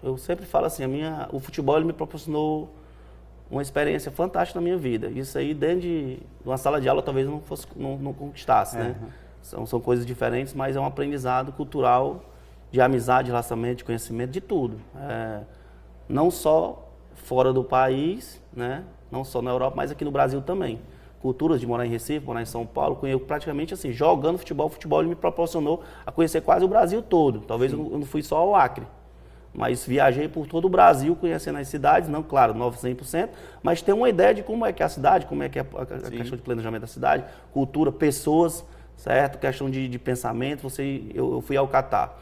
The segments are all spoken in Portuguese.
Eu sempre falo assim, o futebol ele me proporcionou uma experiência fantástica na minha vida. Isso aí dentro de uma sala de aula talvez não conquistasse, né? São coisas diferentes, mas é um aprendizado cultural, de amizade, de relacionamento, de conhecimento, de tudo. Não só fora do país, né? Não só na Europa, mas aqui no Brasil também. Culturas de morar em Recife, morar em São Paulo, eu praticamente assim, jogando futebol, o futebol ele me proporcionou a conhecer quase o Brasil todo. Talvez eu não fui só ao Acre, mas viajei por todo o Brasil, conhecendo as cidades, não, claro, 100%, mas ter uma ideia de como é que é a cidade, como é que é a questão de planejamento da cidade, cultura, pessoas, certo? Questão de pensamento. Eu fui ao Catar.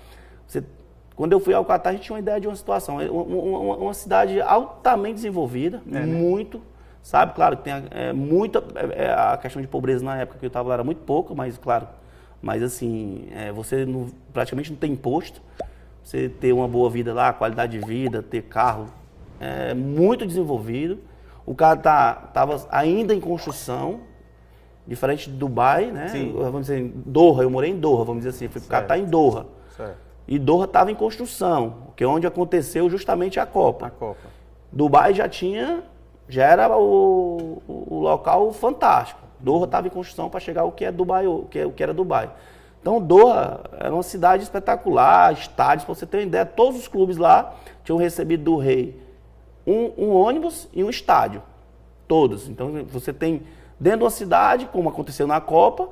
Quando eu fui ao Catar, a gente tinha uma ideia de uma situação, uma cidade altamente desenvolvida, muito, sabe? Claro que tem a questão de pobreza na época que eu estava lá era muito pouca, mas claro, mas assim, você praticamente não tem imposto, você ter uma boa vida lá, qualidade de vida, ter carro, muito desenvolvido. O Catar estava ainda em construção, diferente de Dubai, né? Vamos dizer, Doha, eu morei em Doha, vamos dizer assim, fui para o Catar em Doha. Certo. E Doha estava em construção, que é onde aconteceu justamente a Copa. Dubai já era o local fantástico. Doha estava em construção para chegar ao que é Dubai, o que era Dubai. Então Doha era uma cidade espetacular, estádios, para você ter uma ideia, todos os clubes lá tinham recebido do rei um ônibus e um estádio. Todos. Então você tem dentro de uma cidade, como aconteceu na Copa,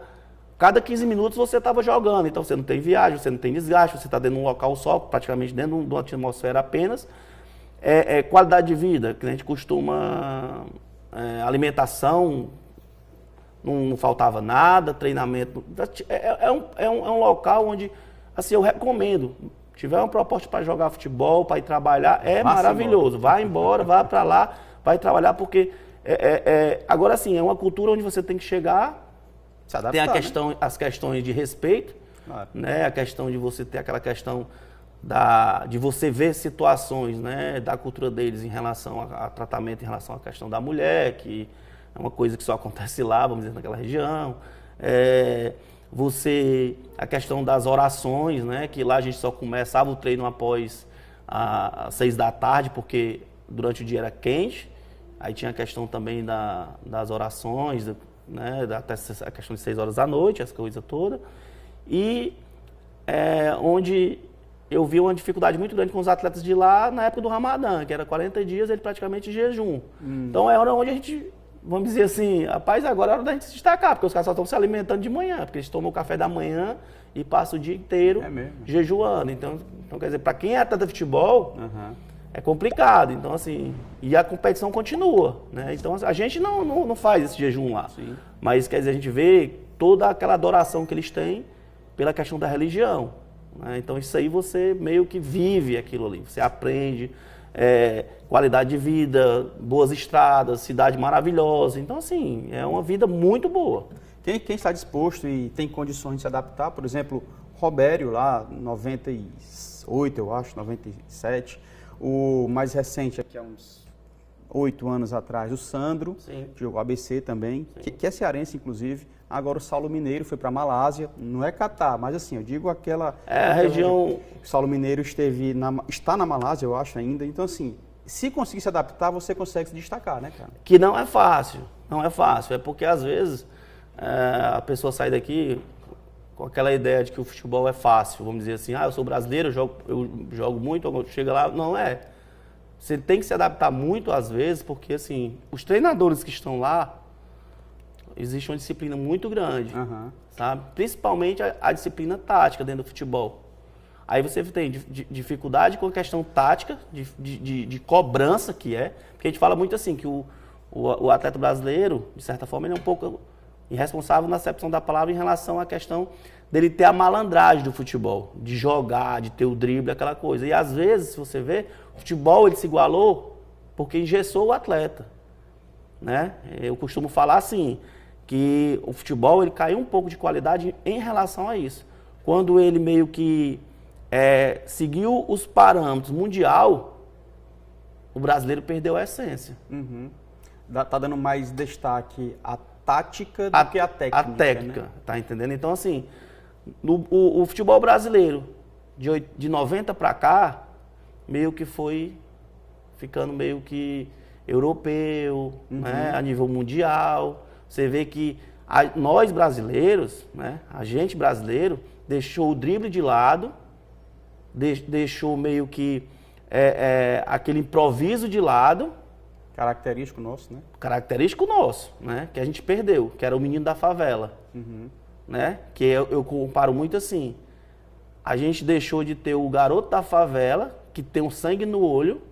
cada 15 minutos você estava jogando, então você não tem viagem, você não tem desgaste, você está dentro de um local só, praticamente dentro de uma atmosfera apenas. Qualidade de vida, que a gente costuma, alimentação, não faltava nada, treinamento. É um local onde, assim, eu recomendo. Se tiver uma proposta para jogar futebol, para ir trabalhar, maravilhoso. Vai embora, vai para lá, vai trabalhar, porque agora sim, é uma cultura onde você tem que chegar. Tem as questões de respeito, né? A questão de você ter aquela questão de você ver situações, né, da cultura deles em relação a tratamento, em relação à questão da mulher, que é uma coisa que só acontece lá, vamos dizer, naquela região. A questão das orações, né, que lá a gente só começava o treino após às 6 da tarde, porque durante o dia era quente. Aí tinha a questão também das orações, né, até a questão de 6 horas da noite, essa coisa toda. E onde eu vi uma dificuldade muito grande com os atletas de lá na época do Ramadã, que era 40 dias, ele praticamente em jejum. Então é hora onde a gente, vamos dizer assim, rapaz, agora é hora da gente se destacar, porque os caras só estão se alimentando de manhã, porque eles tomam o café da manhã e passam o dia inteiro jejuando. Então quer dizer, para quem é atleta de futebol, é complicado. Então, assim, e a competição continua, né? Então, a gente não faz esse jejum lá. Mas, quer dizer, a gente vê toda aquela adoração que eles têm pela questão da religião, né? Então, isso aí você meio que vive aquilo ali. Você aprende qualidade de vida, boas estradas, cidade maravilhosa. Então, assim, é uma vida muito boa. Quem está disposto e tem condições de se adaptar, por exemplo, Robério lá, 98, eu acho, 97... O mais recente, aqui há uns 8 anos atrás, o Sandro, que jogou ABC também, que é cearense, inclusive. Agora o Saulo Mineiro foi para a Malásia, não é Catar, mas assim, eu digo aquela região. O Saulo Mineiro está na Malásia, eu acho ainda. Então, assim, se conseguir se adaptar, você consegue se destacar, né, cara? Que não é fácil, É porque às vezes a pessoa sai daqui com aquela ideia de que o futebol é fácil, vamos dizer assim, eu sou brasileiro, eu jogo muito, chega lá, não é. Você tem que se adaptar muito às vezes, porque assim, os treinadores que estão lá, existe uma disciplina muito grande, sabe? Principalmente a disciplina tática dentro do futebol. Aí você tem dificuldade com a questão tática, de cobrança que porque a gente fala muito assim, que o atleta brasileiro, de certa forma, ele é um pouco irresponsável na acepção da palavra em relação à questão dele ter a malandragem do futebol, de jogar, de ter o drible, aquela coisa. E às vezes, se você vê, o futebol ele se igualou porque engessou o atleta, né? Eu costumo falar assim, que o futebol ele caiu um pouco de qualidade em relação a isso. Quando ele meio que seguiu os parâmetros mundial, o brasileiro perdeu a essência. Tá dando mais destaque à tática do que à técnica. A técnica, né? Tá entendendo? Então, assim, o futebol brasileiro, de 90 para cá, meio que foi ficando meio que europeu, né, a nível mundial. Você vê que nós brasileiros, né, a gente brasileiro, deixou o drible de lado, deixou meio que aquele improviso de lado. Característico nosso, né? Característico nosso, né? Que a gente perdeu, que era o menino da favela. Né? Que eu comparo muito assim. A gente deixou de ter o garoto da favela, que tem um sangue no olho,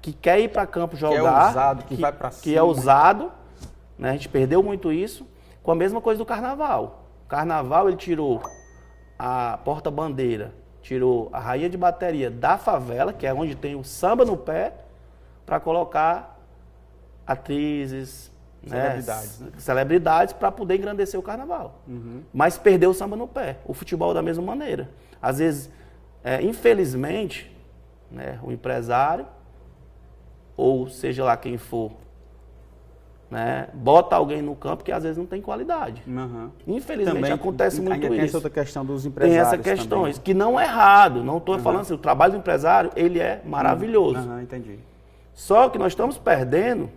que quer ir para campo jogar. Que é ousado, que vai para cima. Que é ousado. Né? A gente perdeu muito isso. Com a mesma coisa do carnaval. O carnaval, ele tirou a porta-bandeira, tirou a rainha de bateria da favela, que é onde tem o samba no pé, para colocar atrizes, celebridades, né? Celebridades para poder engrandecer o carnaval. Mas perdeu o samba no pé. O futebol da mesma maneira. Às vezes, infelizmente, né, o empresário, ou seja lá quem for, né, bota alguém no campo que às vezes não tem qualidade. Infelizmente também, acontece muito tem isso. essa outra questão dos empresários. Tem essa questão, que não é errado. Não estou falando assim, o trabalho do empresário, ele é maravilhoso. Entendi. Só que nós estamos perdendo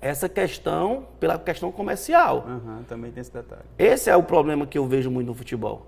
essa questão pela questão comercial. Também tem esse detalhe. Esse é o problema que eu vejo muito no futebol.